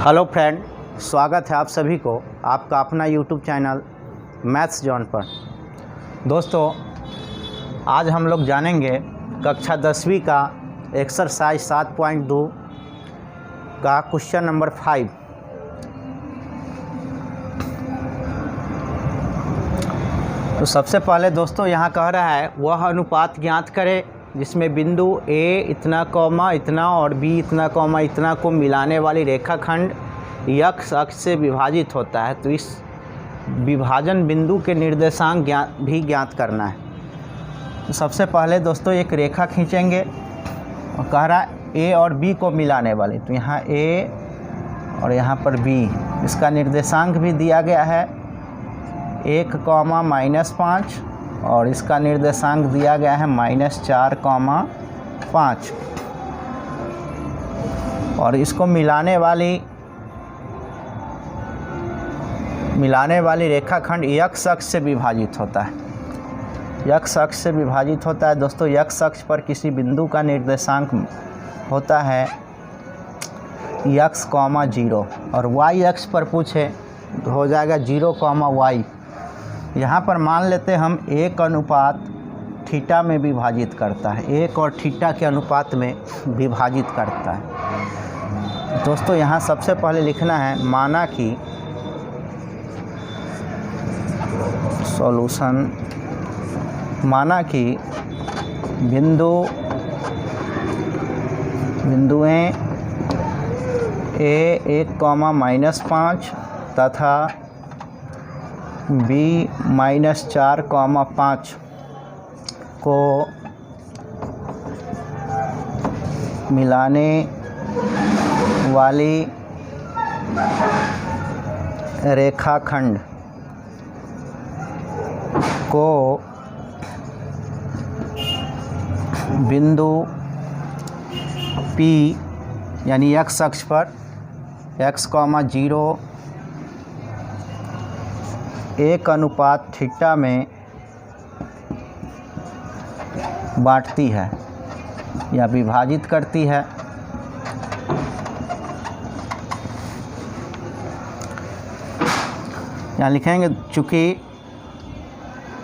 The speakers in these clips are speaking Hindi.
हेलो फ्रेंड, स्वागत है आप सभी को आपका अपना यूट्यूब चैनल मैथ्स जॉन पर। दोस्तों, आज हम लोग जानेंगे कक्षा 10वीं का एक्सरसाइज 7.2 का क्वेश्चन नंबर 5। तो सबसे पहले दोस्तों यहाँ कह रहा है वह अनुपात ज्ञात करें जिसमें बिंदु ए इतना कॉमा इतना और बी इतना कॉमा इतना को मिलाने वाली रेखाखंड x अक्ष से विभाजित होता है। तो इस विभाजन बिंदु के निर्देशांक भी ज्ञात करना है। तो सबसे पहले दोस्तों एक रेखा खींचेंगे और कह रहा है ए और बी को मिलाने वाली। तो यहाँ ए और यहाँ पर बी, इसका निर्देशांक भी दिया गया है 1, -5 और इसका निर्देशांक दिया गया है -4, 5। और इसको मिलाने वाली रेखाखंड x अक्ष से विभाजित होता है। x अक्ष से विभाजित होता है दोस्तों। x अक्ष पर किसी बिंदु का निर्देशांक होता है x, 0 और y अक्ष पर पूछे तो हो जाएगा 0, y। यहाँ पर मान लेते हैं हम 1 अनुपात थीटा में विभाजित करता है, 1 और थीटा के अनुपात में विभाजित करता है। दोस्तों यहाँ सबसे पहले लिखना है माना कि सॉल्यूशन, माना कि बिंदुएं ए 1, -5 तथा बी -4, 5 को मिलाने वाली रेखाखंड को बिंदु P यानी x अक्ष पर x, 0 1 अनुपात थीटा में बांटती है या विभाजित करती है। यहाँ लिखेंगे चूँकि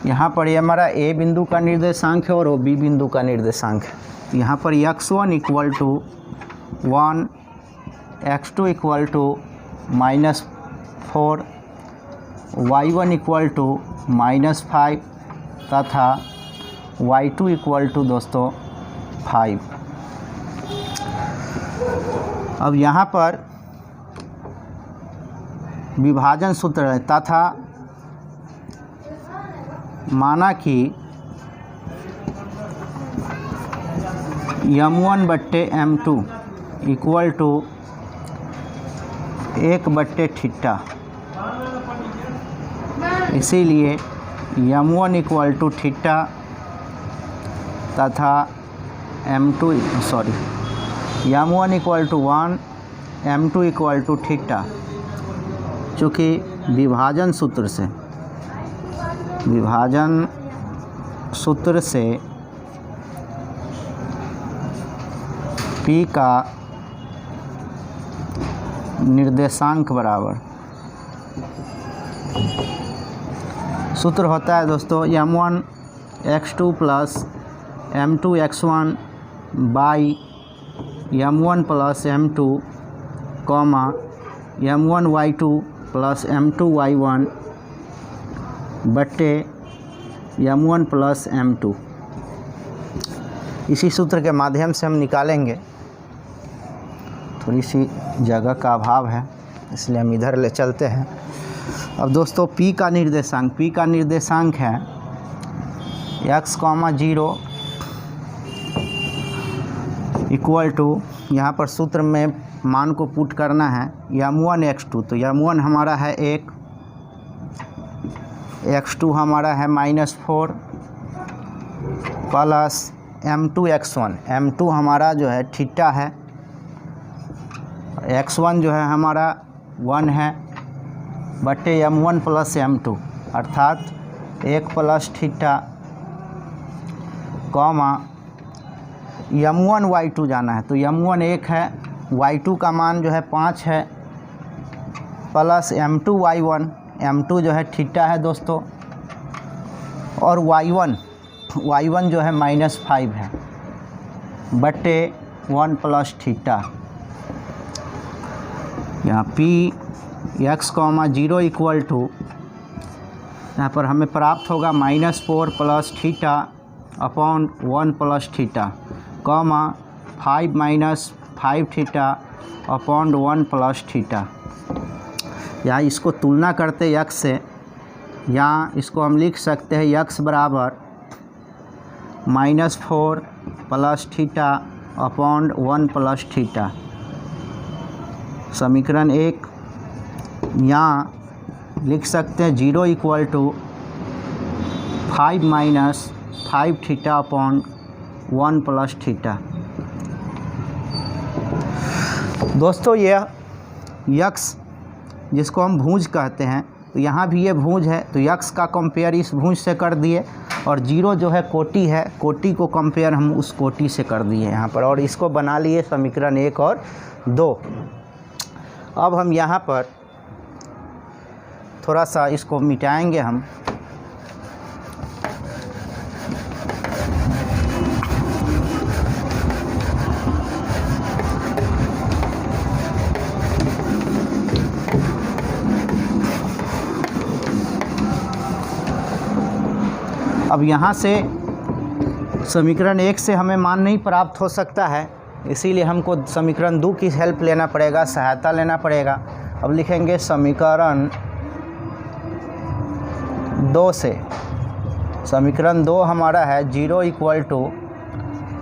यहाँ पर ये हमारा ए बिंदु का निर्देशांक है और वो बी बिंदु का निर्देशांक है। तो यहाँ पर x1 = 1, x2 = -4, y1 = -5 तथा y2 = दोस्तों 5। अब यहाँ पर विभाजन सूत्र है तथा माना कि m1/m2 = 1/θ। इसीलिए m1 = थीटा तथा m1 = 1, m2 = थीटा। चूँकि विभाजन सूत्र से P का निर्देशांक बराबर सूत्र होता है दोस्तों m1 x2 + m2 x1 by m1 + m2, m1 y2 + m2 y1 बट्टे m1 + m2। इसी सूत्र के माध्यम से हम निकालेंगे। थोड़ी सी जगह का अभाव है इसलिए हम इधर ले चलते हैं। अब दोस्तों P का निर्देशांक है x, 0 = यहाँ पर सूत्र में मान को पुट करना है m1 x2। तो m1 हमारा है 1, x2 हमारा है -4 प्लस m2 x1, m2 हमारा जो है थीटा है, x1 जो है हमारा 1 है बटे m1 + m2 अर्थात 1 + थीटा, m1 y2 जाना है, तो m1 1 है, y2 का मान जो है 5 है, प्लस m2 y1, m2 जो है थीटा है दोस्तों, और y1 जो है -5 है बटे 1 प्लस थीटा। यहाँ p x, 0 इक्वल टू, यहाँ पर हमें प्राप्त होगा -4 plus theta upon 1 plus theta, 5 -5 theta upon 1 plus theta. यहाँ इसको तुलना करते x से, यहाँ इसको हम लिख सकते हैं x बराबर -4 plus theta upon 1 plus theta. समीकरण 1 यहाँ लिख सकते हैं 0 equal to 5 -5 theta upon 1 plus theta. दोस्तों ये यक्स जिसको हम भुज कहते हैं, तो यहाँ भी ये भुज है, तो यक्स का कंपेयर इस भुज से कर दिए, और 0 जो है कोटि है, कोटि को कंपेयर हम उस कोटि से कर दिए यहाँ पर, और इसको बना लिए समीकरण 1 और 2। अब हम यहाँ पर थोड़ा सा इसको मिटाएंगे हम। अब यहाँ से समीकरण 1 से हमें मान नहीं प्राप्त हो सकता है, इसीलिए हमको समीकरण 2 की हेल्प लेना पड़ेगा, सहायता लेना पड़ेगा। अब लिखेंगे समीकरण 2 से, समीकरण 2 हमारा है 0 equal to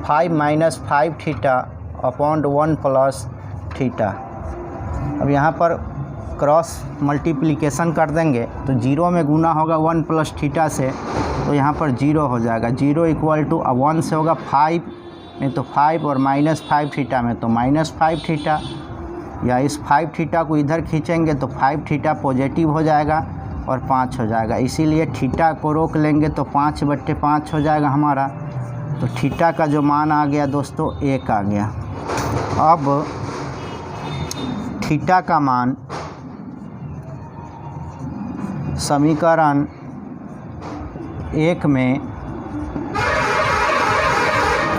5 -5 theta upon 1 plus theta. अब यहाँ पर क्रॉस मल्टीप्लिकेशन कर देंगे, तो 0 में गुना होगा 1 प्लस थीटा से, तो यहाँ पर 0 हो जाएगा। 0 इक्वल टू, अब 1 से होगा 5 में तो 5, और -5 थीटा में तो -5 थीटा, या इस 5 थीटा को इधर खींचेंगे तो 5 थीटा पॉजिटिव हो जाएगा और 5 हो जाएगा, इसीलिए थीटा को रोक लेंगे तो 5/5 हो जाएगा हमारा। तो थीटा का जो मान आ गया दोस्तों 1 आ गया। अब थीटा का मान समीकरण 1 में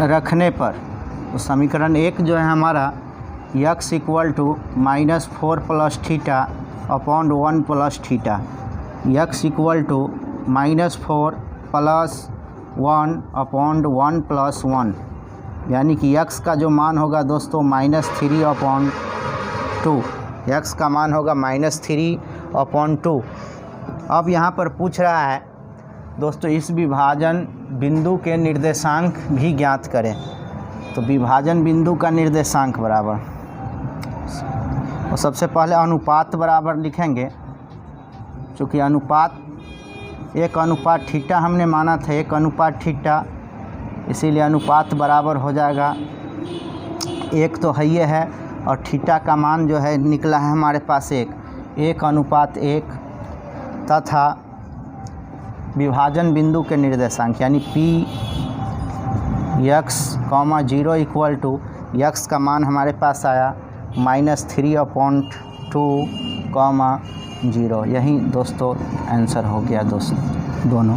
रखने पर, तो समीकरण 1 जो है हमारा x equal to -4 plus theta upon 1 plus theta, x equal to -4 plus 1 upon 1 plus 1, यानी कि x का जो मान होगा दोस्तों -3/2, x का मान होगा -3/2। अब यहाँ पर पूछ रहा है दोस्तों इस विभाजन बिंदु के निर्देशांक भी ज्ञात करें। तो विभाजन बिंदु का निर्देशांक बराबर, और सबसे पहले अनुपात बराबर लिखेंगे, चूँकि अनुपात 1:θ हमने माना था, 1:θ, इसीलिए अनुपात बराबर हो जाएगा 1 तो है, और थीटा का मान जो है निकला है हमारे पास 1:1 तथा विभाजन बिंदु के निर्देशांक यानी Px, 0 इक्वल टू x का मान हमारे पास आया -3/2, 0। यही दोस्तों आंसर हो गया दोस्तों। दोनों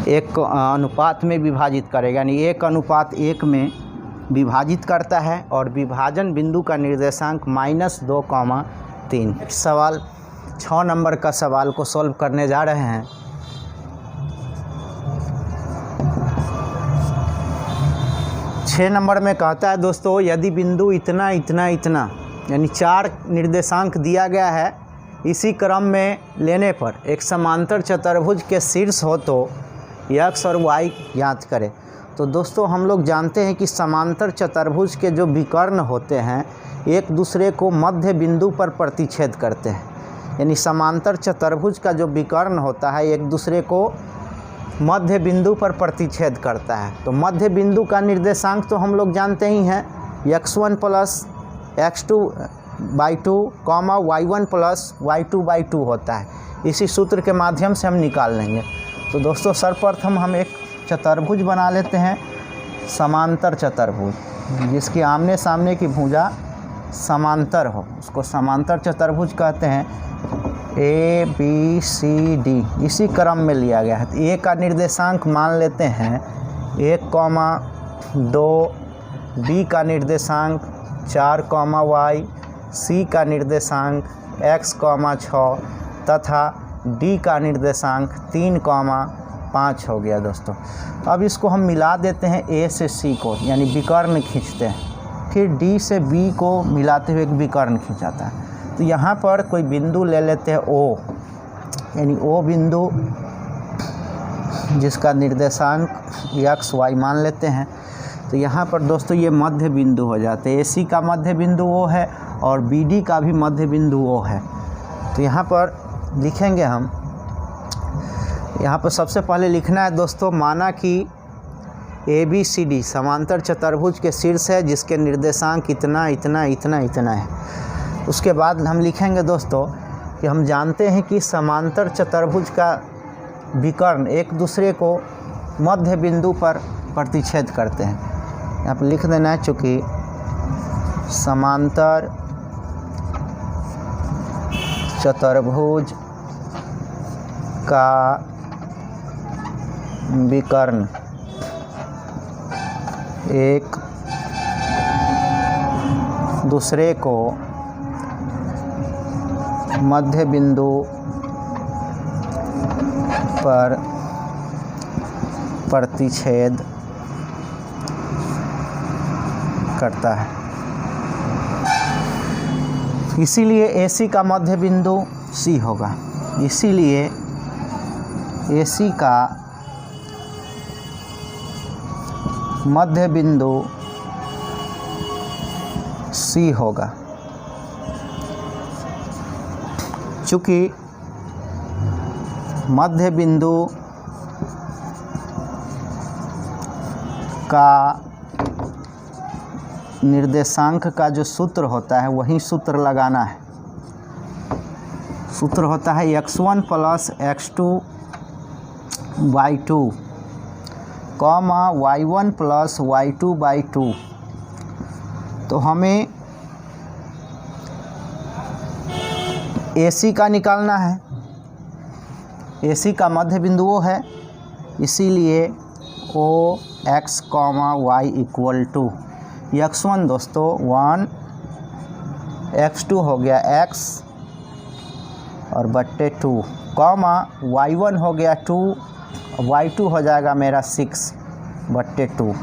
एक अनुपात में विभाजित करेगा, यानी 1:1 में विभाजित करता है, और विभाजन बिंदु का निर्देशांक -2,3। सवाल 6 नंबर का सवाल को सॉल्व करने जा रहे हैं। 6 नंबर में कहता है दोस्तों, यदि बिंदु इतना इतना इतना यानी 4 निर्देशांक दिया गया है, इसी क्रम में लेने पर एक समांतर चतुर्भुज के शीर्ष हो तो x और y ज्ञात करें। तो दोस्तों हम लोग जानते हैं कि समांतर चतुर्भुज के जो विकर्ण होते हैं एक दूसरे को मध्य बिंदु पर प्रतिच्छेद करते हैं, यानी समांतर चतुर्भुज का जो विकर्ण होता है एक दूसरे को मध्य बिंदु पर प्रतिच्छेद करता है। तो मध्य बिंदु का निर्देशांक तो हम लोग जानते ही हैं, x1 plus x2/2, y1 plus y2/2 होता है। इसी सूत्र के माध्यम से हम निकाल लेंगे। तो दोस्तों सर्वप्रथम हम एक चतुर्भुज बना लेते हैं। समांतर चतुर्भुज, जिसकी आमने सामने की भुजा समांतर हो उसको समांतर चतुर्भुज कहते हैं। ABCD इसी क्रम में लिया गया है। तो ए का निर्देशांक मान लेते हैं 1,2, बी का निर्देशांक 4,y, सी का निर्देशांक x, 6 तथा डी का निर्देशांक 3,5 हो गया दोस्तों। अब इसको हम मिला देते हैं ए से सी को, यानी विकर्ण खींचते हैं, फिर डी से बी को मिलाते हुए एक विकर्ण खींचाता है। तो यहाँ पर कोई बिंदु ले लेते हैं ओ, यानी ओ बिंदु जिसका निर्देशांक x, y मान लेते हैं। तो यहाँ पर दोस्तों ये मध्य बिंदु हो जाते हैं। AC का मध्य बिंदु ओ है और BD का भी मध्य बिंदु ओ है। तो यहाँ पर लिखेंगे हम, यहाँ पर सबसे पहले लिखना है दोस्तों, माना कि ABCD समांतर चतुर्भुज के शीर्ष है जिसके निर्देशांक इतना इतना इतना इतना है। उसके बाद हम लिखेंगे दोस्तों कि हम जानते हैं कि समांतर चतुर्भुज का विकर्ण एक दूसरे को मध्य बिंदु पर प्रतिच्छेद करते हैं। यहाँ पर लिख देना है, चूँकि समांतर चतुर्भुज का विकर्ण एक दूसरे को मध्य बिंदु पर प्रतिच्छेद करता है। इसीलिए AC का मध्य बिंदु C होगा। इसीलिए AC का मध्य बिंदु C होगा। चूँकि मध्य बिंदु का निर्देशांक का जो सूत्र होता है वही सूत्र लगाना है। सूत्र होता है x1 + x2 / 2, y1 + y2 / 2। तो हमें AC का निकालना है। AC का मध्य बिंदु वो है, इसीलिए OX, y = x1 दोस्तों 1, x2 हो गया x और बट्टे 2, y1 हो गया 2, y2 हो जाएगा मेरा 6/2।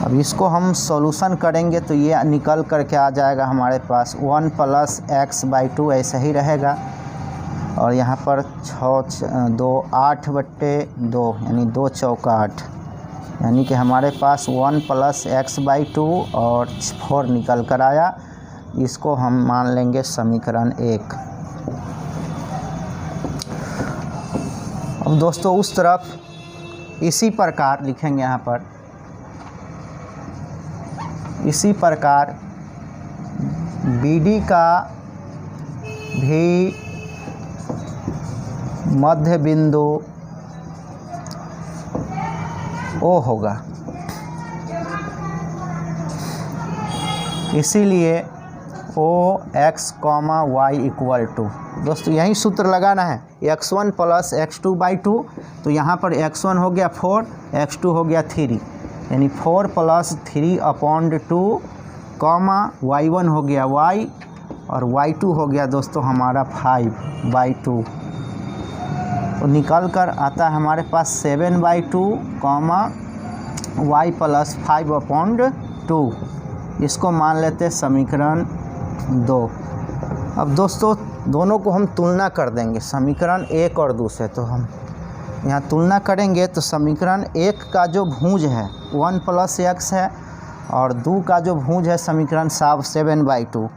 अब इसको हम सॉल्यूशन करेंगे तो ये निकल करके आ जाएगा हमारे पास 1 + x/2 ऐसा ही रहेगा। और यहाँ पर 2 8/2 यानी 2 चौका 8, यानी कि हमारे पास 1 + x/2 और 4 निकल कर आया। इसको हम मान लेंगे समीकरण 1। अब दोस्तों उस तरफ इसी प्रकार लिखेंगे, यहाँ पर इसी प्रकार BD का भी मध्य बिंदु O होगा। इसीलिए OX, y = दोस्तों यही सूत्र लगाना है, x1 + x2 / 2। तो यहाँ पर x1 हो गया 4, x2 हो गया 3, यानी 4 + 3/2, y1 हो गया y और y2 हो गया दोस्तों हमारा 5/2। तो निकल कर आता है हमारे पास 7/2, y + 5/2। इसको मान लेते हैं समीकरण 2। अब दोस्तों दोनों को हम तुलना कर देंगे, समीकरण 1 और 2 से। तो हम यहाँ तुलना करेंगे तो समीकरण 1 का जो भुज है 1 + x है और 2 का जो भुज है समीकरण 7/2।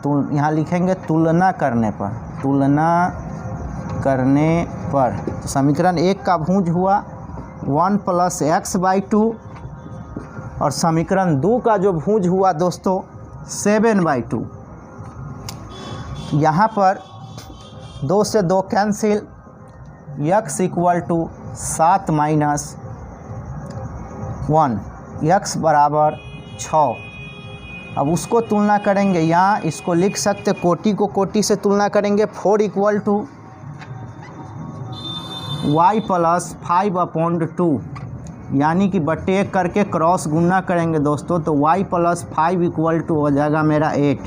तो यहाँ लिखेंगे तुलना करने पर तो समीकरण 1 का भुज हुआ 1 + x/2 और समीकरण 2 का जो भुज हुआ दोस्तों 7/2। यहाँ पर 2 से 2 कैंसिल, x = 7 - 1, x बराबर 6। अब उसको तुलना करेंगे, यहाँ इसको लिख सकते, कोटि को कोटि से तुलना करेंगे। 4 इक्वल टू y प्लस 5/2, यानी कि बट्टे 1 करके क्रॉस गुना करेंगे दोस्तों, तो y प्लस 5 इक्वल टू हो जाएगा मेरा 8,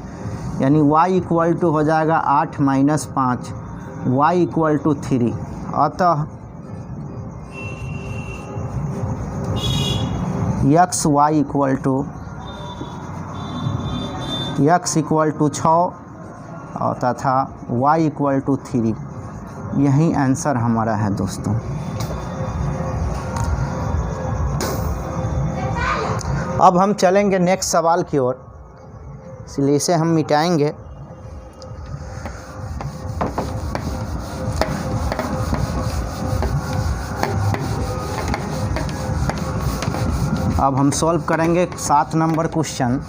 यानी y इक्वल टू हो जाएगा 8 माइनस 5, y इक्वल टू 3। अतः y इक्वल टू 6 और तथा y इक्वल टू 3, यही आंसर हमारा है दोस्तों। अब हम चलेंगे नेक्स्ट सवाल की ओर, इसलिए इसे हम मिटाएंगे। अब हम सॉल्व करेंगे 7 number question.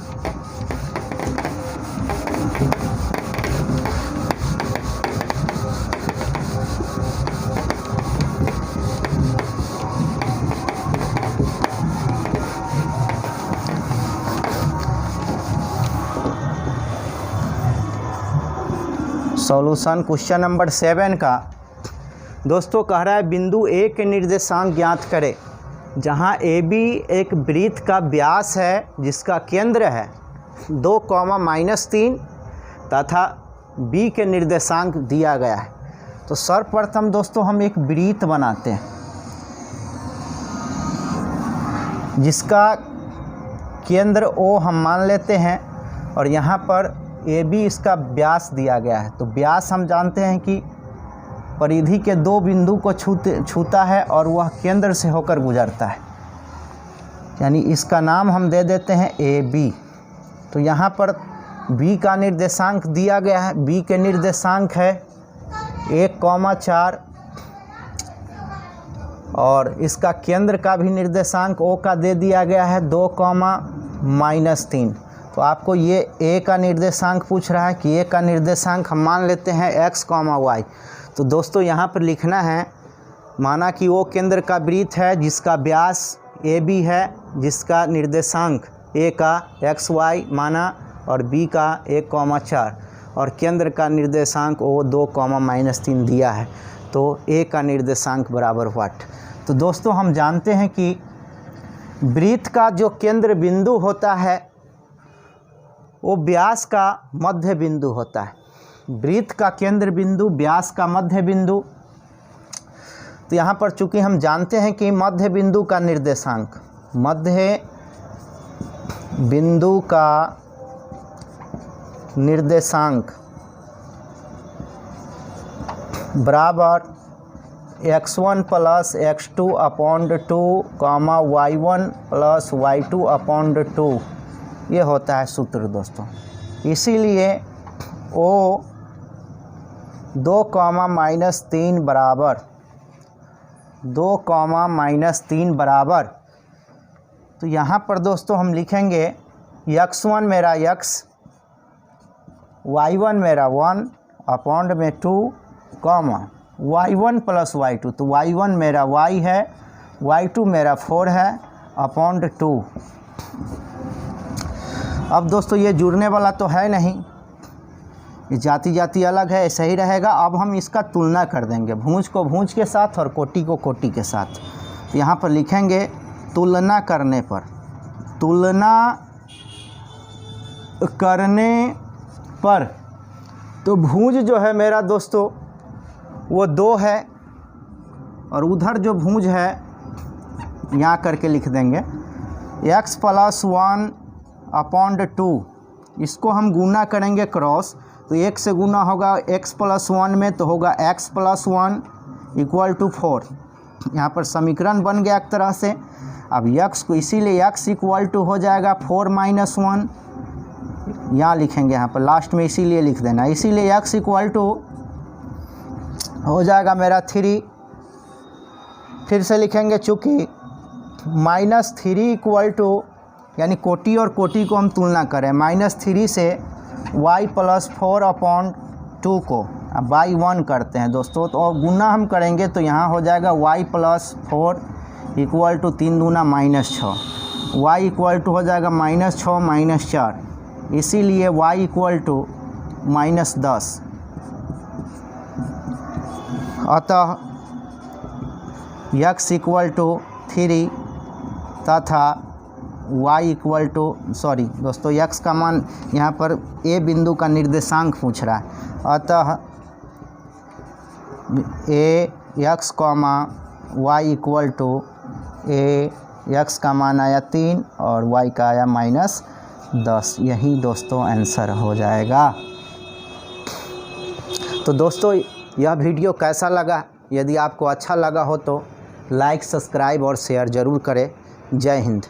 Solution question number 7 का दोस्तों कह रहा है बिंदु ए के निर्देशांक ज्ञात करें, जहां ए बी एक वृत्त का व्यास है जिसका केंद्र है 2, तथा बी के निर्देशांक दिया गया है। तो सर्वप्रथम दोस्तों हम एक वृत्त बनाते हैं जिसका केंद्र ओ हम मान लेते हैं, और यहाँ पर ए बी इसका व्यास दिया गया है। तो व्यास हम जानते हैं कि परिधि के 2 बिंदु को छूता है और वह केंद्र से होकर गुजरता है, यानी इसका नाम हम दे देते हैं ए बी। तो यहाँ पर बी का निर्देशांक दिया गया है, बी के निर्देशांक है 1,4 और इसका केंद्र का भी निर्देशांक ओ का दे दिया गया है 2,-3। तो आपको ये ए का निर्देशांक पूछ रहा है कि ए का निर्देशांक हम मान लेते हैं x, y। तो दोस्तों यहाँ पर लिखना है, माना कि वो केंद्र का वृत्त है जिसका व्यास ए बी है, जिसका निर्देशांक ए का x, y माना और b का 1,4 और केंद्र का निर्देशांक ओ 2,-3 दिया है। तो ए का निर्देशांक बराबर व्हाट। तो दोस्तों हम जानते हैं कि वृत्त का जो केंद्र बिंदु होता है वो व्यास का मध्य बिंदु होता है। वृत्त का केंद्र बिंदु व्यास का मध्य बिंदु। तो यहाँ पर चूंकि हम जानते हैं कि मध्य बिंदु का निर्देशांक, मध्य बिंदु का निर्देशांक बराबर x1 plus x2/2, y1 plus y2/2, ये होता है सूत्र दोस्तों। इसीलिए ओ 2,-3 बराबर 2,-3 बराबर, तो यहाँ पर दोस्तों हम लिखेंगे x1 मेरा x, y1 मेरा 1/2, y1 प्लस y2, तो y1 मेरा y है, y2 मेरा 4 है /2। अब दोस्तों ये जुड़ने वाला तो है नहीं, ये जाति जाति अलग है, ऐसा ही रहेगा। अब हम इसका तुलना कर देंगे, भुज को भुज के साथ और कोटि को कोटि के साथ। तो यहाँ पर लिखेंगे तुलना करने पर, तुलना करने पर तो भुज जो है मेरा दोस्तों वो 2 है, और उधर जो भुज है यहाँ करके लिख देंगे x प्लस 1/2, इसको हम गुना करेंगे क्रॉस, तो 1 से गुना होगा x प्लस 1 में, तो होगा x प्लस 1 इक्वल टू 4। यहाँ पर समीकरण बन गया एक तरह से। अब x को इसीलिए x इक्वल टू हो जाएगा 4 माइनस 1, यहाँ लिखेंगे, यहाँ पर लास्ट में इसीलिए लिख देना, इसीलिए x इक्वल टू हो जाएगा मेरा 3। फिर से लिखेंगे चूँकि -3 इक्वल टू, यानी कोटि और कोटि को हम तुलना करें, -3 से y प्लस 4/2 को अब बाई 1 करते हैं दोस्तों, तो गुना हम करेंगे तो यहाँ हो जाएगा y प्लस 4 इक्वल टू 3 दूना -6, y इक्वल टू हो जाएगा -6 -4, इसीलिए y इक्वल टू -10। अतः x इक्वल टू 3 तथा y इक्वल टू दोस्तों x का मान यहाँ पर a बिंदु का निर्देशांक पूछ रहा है। अतः x, y equal to x का मान आया 3 और y का आया -10। यही दोस्तों आंसर हो जाएगा। तो दोस्तों यह वीडियो कैसा लगा? यदि आपको अच्छा लगा हो तो लाइक, सब्सक्राइब और शेयर ज़रूर करें। जय हिंद।